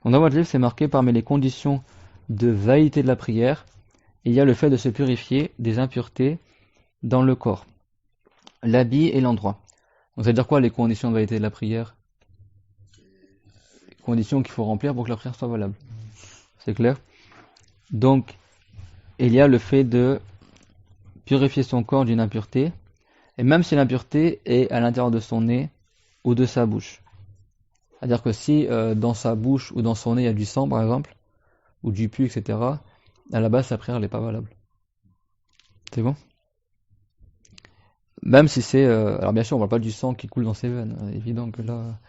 Donc dans votre livre, c'est marqué parmi les conditions de validité de la prière, il y a le fait de se purifier des impuretés dans le corps, l'habit et l'endroit. Donc ça veut dire quoi les conditions de validité de la prière? Les conditions qu'il faut remplir pour que la prière soit valable. C'est clair? Donc il y a le fait de purifier son corps d'une impureté, et même si l'impureté est à l'intérieur de son nez ou de sa bouche. C'est-à-dire que si dans sa bouche ou dans son nez il y a du sang par exemple, ou du pu, etc., à la base sa prière n'est pas valable. C'est bon? Même si c'est... alors bien sûr on parle pas du sang qui coule dans ses veines, évident que là,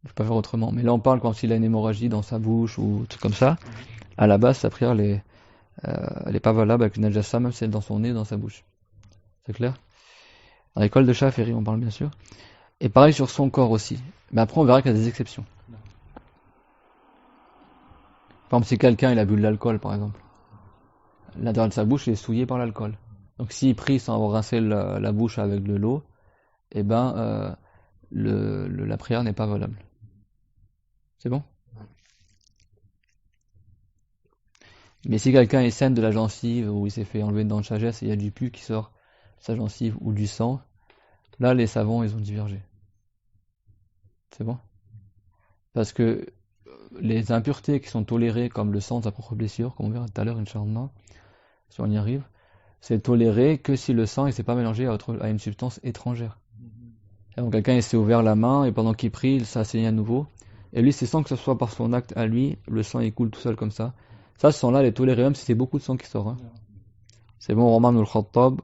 je peux pas faire autrement. Mais là on parle quand il a une hémorragie dans sa bouche ou un truc comme ça, à la base sa prière elle est pas valable avec une najasa, même si elle est dans son nez, dans sa bouche. C'est clair? Dans l'école de Shafi'i on parle bien sûr. Et pareil sur son corps aussi. Mais après on verra qu'il y a des exceptions. Par exemple si quelqu'un il a bu de l'alcool par exemple, l'intérieur de sa bouche est souillé par l'alcool. Donc s'il prie sans avoir rincé la bouche avec de l'eau, eh ben la prière n'est pas valable. C'est bon? Mais si quelqu'un est sain de la gencive, ou il s'est fait enlever une dent de sagesse et il y a du pu qui sort de sa gencive ou du sang, là les savants ils ont divergé. C'est bon? Parce que les impuretés qui sont tolérées comme le sang de sa propre blessure, comme on verra tout à l'heure, Inch'Allah, si on y arrive, c'est toléré que si le sang ne s'est pas mélangé à une substance étrangère. Et donc quelqu'un il s'est ouvert la main et pendant qu'il prie, ça saigne à nouveau. Et lui, c'est sans que ce soit par son acte à lui, le sang il coule tout seul comme ça. Ça, ce sang-là, il est toléré même si c'est beaucoup de sang qui sort. Hein. C'est bon, Omar ibn al-Khattab,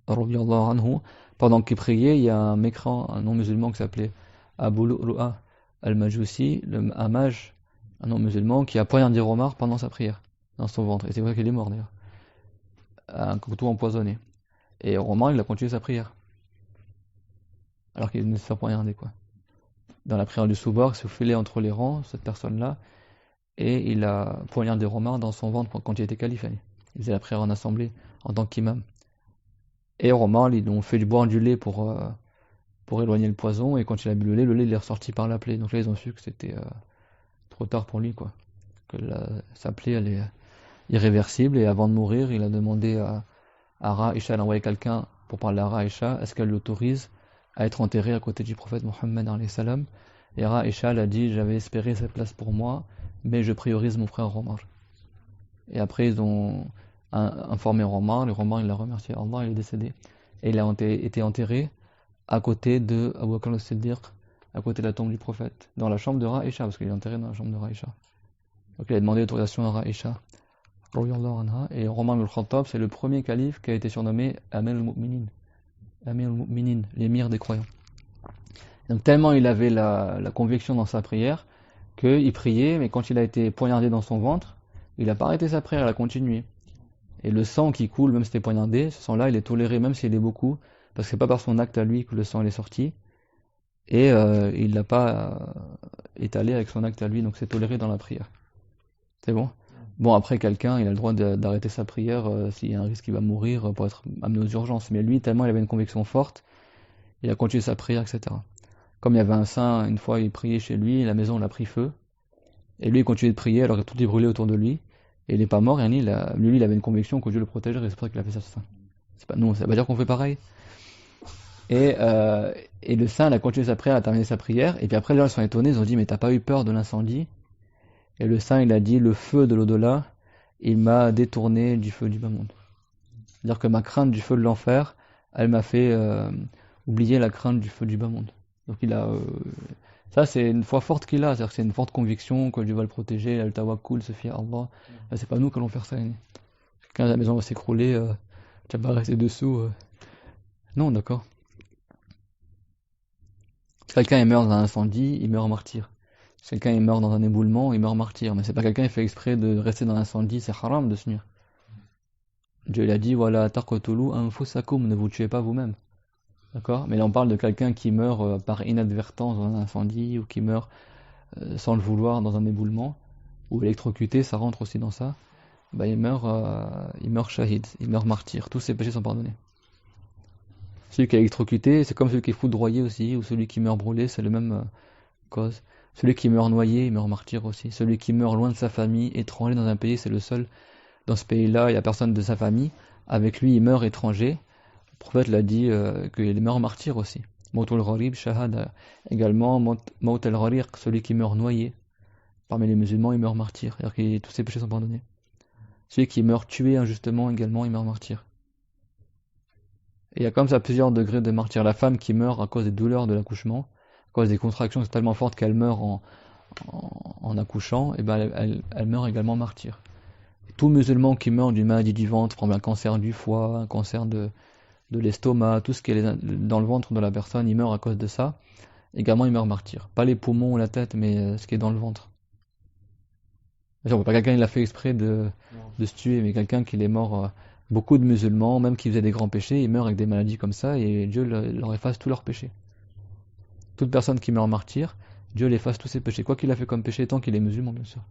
radiyallahu anhu, pendant qu'il priait, il y a un mécréant, un non-musulman qui s'appelait Abu Lu'lu'a al-Majusi, un mage, un non-musulman, qui a poignardé Omar pendant sa prière, dans son ventre. Et c'est vrai qu'il est mort d'ailleurs, un couteau empoisonné. Et Omar, il a continué sa prière, alors qu'il venait de se faire poignarder, quoi. Dans la prière du Soubor, il se faufilait entre les rangs, cette personne-là, et il a poignardé Omar dans son ventre quand il était calife. Il faisait la prière en assemblée, en tant qu'imam. Et Omar, ils ont fait du boire du lait pour éloigner le poison, et quand il a bu le lait il est ressorti par la plaie. Donc là, ils ont su que c'était trop tard pour lui, quoi. Que sa plaie, elle est irréversible, et avant de mourir, il a demandé à Raïcha d'envoyer quelqu'un pour parler à Raïcha, est-ce qu'elle l'autorise à être enterré à côté du prophète Mohammed alayhi salam. Et Raïcha a dit, j'avais espéré cette place pour moi, mais je priorise mon frère Omar. Et après, ils ont informé Omar, le Omar, il a remercié Allah, il est décédé. Et il a été enterré à côté de Abu Bakr al-Siddiq, à côté de la tombe du prophète, dans la chambre de Raïcha, parce qu'il est enterré dans la chambre de Raïcha. Donc il a demandé l'autorisation à Raïcha. Et Omar al-Khattab, c'est le premier calife qui a été surnommé Amir al-Mu'minin. Amir al-Mu'minin, l'émir des croyants. Donc tellement il avait la conviction dans sa prière, qu'il priait, mais quand il a été poignardé dans son ventre, il n'a pas arrêté sa prière, il a continué. Et le sang qui coule, même si c'était poignardé, ce sang-là, il est toléré, même s'il est beaucoup, parce que c'est pas par son acte à lui que le sang il est sorti, et il l'a pas étalé avec son acte à lui, donc c'est toléré dans la prière. C'est bon? Bon, après, quelqu'un, il a le droit d'arrêter sa prière s'il y a un risque qu'il va mourir pour être amené aux urgences. Mais lui, tellement il avait une conviction forte, il a continué sa prière, etc. Comme il y avait un saint, une fois, il priait chez lui, la maison, elle a pris feu. Et lui, il continuait de prier alors que tout est brûlé autour de lui. Et il n'est pas mort, et lui, il avait une conviction que Dieu le protégerait, et c'est pour ça qu'il a fait ça, ce saint. C'est pas, nous, ça veut pas dire qu'on fait pareil. Et, euh, et le saint, il a continué sa prière, il a terminé sa prière. Et puis après, les gens ils sont étonnés, ils ont dit, mais t'as pas eu peur de l'incendie? Et le saint, il a dit, le feu de l'au-delà, il m'a détourné du feu du bas monde. C'est-à-dire que ma crainte du feu de l'enfer, elle m'a fait oublier la crainte du feu du bas monde. Donc ça c'est une foi forte qu'il a, c'est-à-dire que c'est une forte conviction que Dieu va le protéger, le tawakkul, se fier à Allah. C'est pas nous qui allons faire ça. Quand la maison va s'écrouler, tu vas pas rester dessous. Non, d'accord. Si quelqu'un il meurt dans un incendie, il meurt martyr. Si quelqu'un il meurt dans un éboulement, il meurt martyr. Mais c'est pas quelqu'un qui fait exprès de rester dans l'incendie, c'est haram de se nuire. Dieu l'a dit, voilà, taqtulu anfusakum, ne vous tuez pas vous-même. D'accord? Mais là on parle de quelqu'un qui meurt par inadvertance dans un incendie, ou qui meurt sans le vouloir dans un éboulement, ou électrocuté, ça rentre aussi dans ça. Bah, il meurt shahid, il meurt martyr. Tous ses péchés sont pardonnés. Celui qui est électrocuté, c'est comme celui qui est foudroyé aussi, ou celui qui meurt brûlé, c'est la même cause. Celui qui meurt noyé, il meurt martyr aussi. Celui qui meurt loin de sa famille, étranger dans un pays, c'est le seul. Dans ce pays-là, il n'y a personne de sa famille. Avec lui, il meurt étranger. Le prophète l'a dit qu'il meurt martyr aussi. Mautul gharib, shahada. Également, Maut al-Ghariq, celui qui meurt noyé. Parmi les musulmans, il meurt martyr. C'est-à-dire que tous ses péchés sont pardonnés. Celui qui meurt tué injustement, également, il meurt martyr. Et il y a comme ça plusieurs degrés de martyr. La femme qui meurt à cause des douleurs de l'accouchement, à cause des contractions tellement fortes qu'elle meurt en accouchant, et ben elle meurt également martyr. Tout musulman qui meurt d'une maladie du ventre, comme un cancer du foie, un cancer de l'estomac, tout ce qui est dans le ventre de la personne, il meurt à cause de ça. Également, il meurt martyr. Pas les poumons ou la tête, mais ce qui est dans le ventre. Genre, pas quelqu'un qui a fait exprès de se tuer, mais quelqu'un qui est mort. Beaucoup de musulmans, même qui faisaient des grands péchés, ils meurent avec des maladies comme ça et Dieu leur efface tous leurs péchés. Toute personne qui meurt martyr, Dieu l'efface tous ses péchés. Quoi qu'il a fait comme péché, tant qu'il est musulman, bien sûr.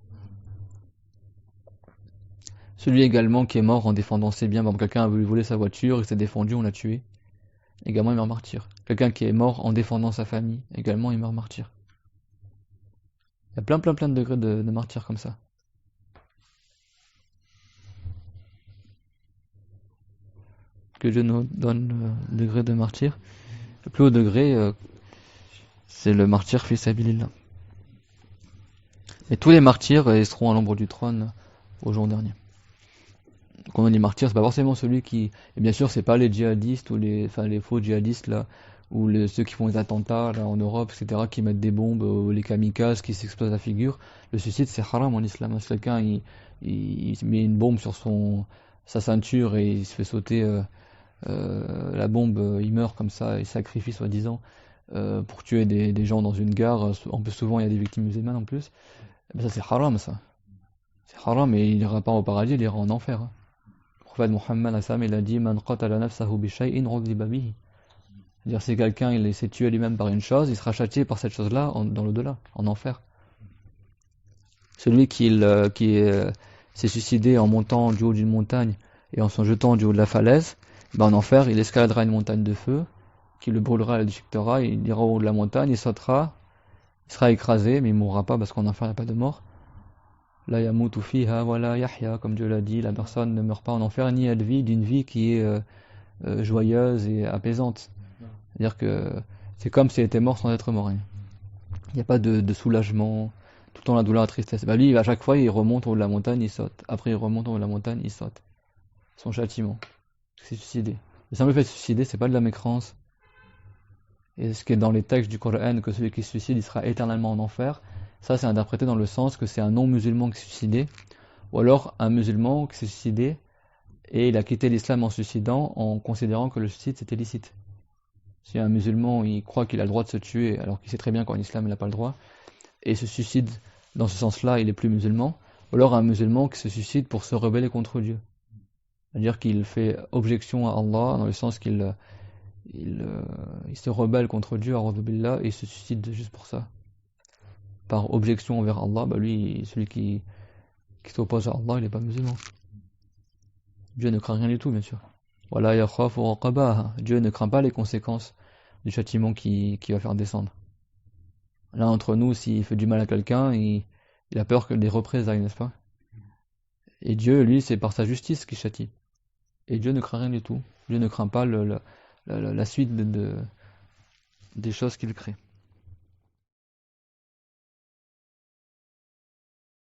Celui également qui est mort en défendant ses biens, comme quelqu'un a voulu voler sa voiture, il s'est défendu, on l'a tué. Également, il meurt martyr. Quelqu'un qui est mort en défendant sa famille, également, il meurt martyr. Il y a plein de degrés de martyr comme ça. Que Dieu nous donne le degré de martyr. Le plus haut degré, c'est le martyr fi sabilillah. Et tous les martyrs, ils seront à l'ombre du trône au jour dernier. Quand on dit martyr, c'est pas forcément celui qui... Et bien sûr, c'est pas les djihadistes ou les faux djihadistes là, ou ceux qui font les attentats là en Europe, etc., qui mettent des bombes, ou les kamikazes qui s'explosent la figure. Le suicide, c'est haram en islam. Si quelqu'un il met une bombe sur sa ceinture et il se fait sauter la bombe, il meurt comme ça, il sacrifie soi-disant pour tuer des gens dans une gare. En plus, souvent, il y a des victimes musulmanes en plus. Et ben ça, c'est haram, ça. C'est haram, et il ira pas au paradis, il ira en enfer. Le prophète Mohammed, il a dit Man qatala nafsahu bi shay'in udhiba bihi. C'est-à-dire, si quelqu'un il s'est tué lui-même par une chose, il sera châtié par cette chose-là dans l'au-delà, en enfer. Celui qui s'est suicidé en montant du haut d'une montagne et en se jetant du haut de la falaise, ben en enfer, il escaladera une montagne de feu, qui le brûlera, le déchiquetera, il ira au haut de la montagne, il sautera, il sera écrasé, mais il ne mourra pas parce qu'en enfer, il n'y a pas de mort. La yamutu fiha wa la yahya, comme Dieu l'a dit, la personne ne meurt pas en enfer, ni elle vit d'une vie qui est joyeuse et apaisante. C'est-à-dire que c'est comme s'il était mort sans être mort. Il n'y a pas de soulagement, tout le temps la douleur, la tristesse. Bah lui, à chaque fois, il remonte au haut de la montagne, il saute. Après, il remonte au haut de la montagne, il saute. Son châtiment. C'est suicider. Le simple fait de se suicider, c'est pas de la mécrance. Et ce qui est dans les textes du Coran, que celui qui se suicide, il sera éternellement en enfer, ça c'est interprété dans le sens que c'est un non-musulman qui s'est suicidé, ou alors un musulman qui s'est suicidé, et il a quitté l'islam en se suicidant, en considérant que le suicide c'était licite. Si un musulman, il croit qu'il a le droit de se tuer, alors qu'il sait très bien qu'en islam il n'a pas le droit, et se suicide dans ce sens-là, il est plus musulman, ou alors un musulman qui se suicide pour se rebeller contre Dieu. C'est-à-dire qu'il fait objection à Allah, dans le sens qu'il se rebelle contre Dieu, billah, et il se suicide juste pour ça. Par objection envers Allah, bah lui, celui qui s'oppose à Allah, il n'est pas musulman. Dieu ne craint rien du tout, bien sûr. Voilà, yakhafu uqabaha. Dieu ne craint pas les conséquences du châtiment qui va faire descendre. Là, entre nous, s'il fait du mal à quelqu'un, il a peur que des représailles, n'est-ce pas? Et Dieu, lui, c'est par sa justice qu'il châtie. Et Dieu ne craint rien du tout. Dieu ne craint pas la suite des choses qu'il crée.